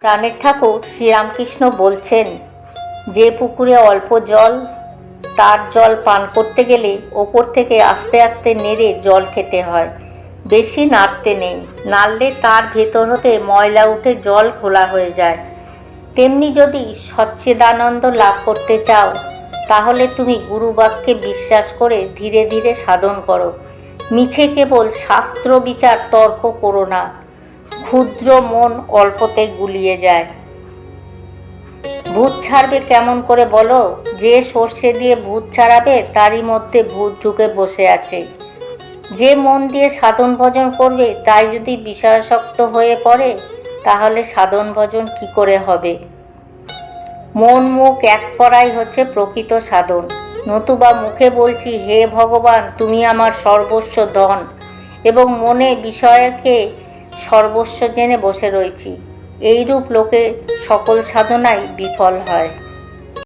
প্রাণের ঠাকুর শ্রীরামকৃষ্ণ বলছেন, যে পুকুরে অল্প জল, তার জল পান করতে গেলে ওপর থেকে আস্তে আস্তে নেড়ে জল খেতে হয়, বেশি নাড়তে নেই, নাড়লে তার ভেতর হতে ময়লা উঠে জল ঘোলা হয়ে যায়। তেমনি যদি সচ্চিদানন্দ লাভ করতে চাও, তাহলে তুমি গুরুবাক্যে বিশ্বাস করে ধীরে ধীরে সাধন করো। মিছে কেবল শাস্ত্র বিচার তর্ক করো না, ক্ষুদ্র মন অল্পতে গুলিয়ে যায়। ভূত ছাড়বে কেমন করে বলো? যে সর্ষে দিয়ে ভূত ছাড়াবে তারই মধ্যে ভূত ঢুকে বসে আছে। যে মন দিয়ে সাধন ভজন করবে তাই যদি বিষয়াসক্ত হয়ে পড়ে, তাহলে সাধন ভজন কি করে হবে? মন মুখ এক করাই হচ্ছে প্রকৃত সাধন। নতুবা মুখে বলছি, হে ভগবান তুমি আমার সর্বস্ব ধন, এবং মনে বিষয়কে সর্বস্ব জেনে বসে রয়েছি। এইরূপ লোকে সকল সাধনাই বিফল হয়।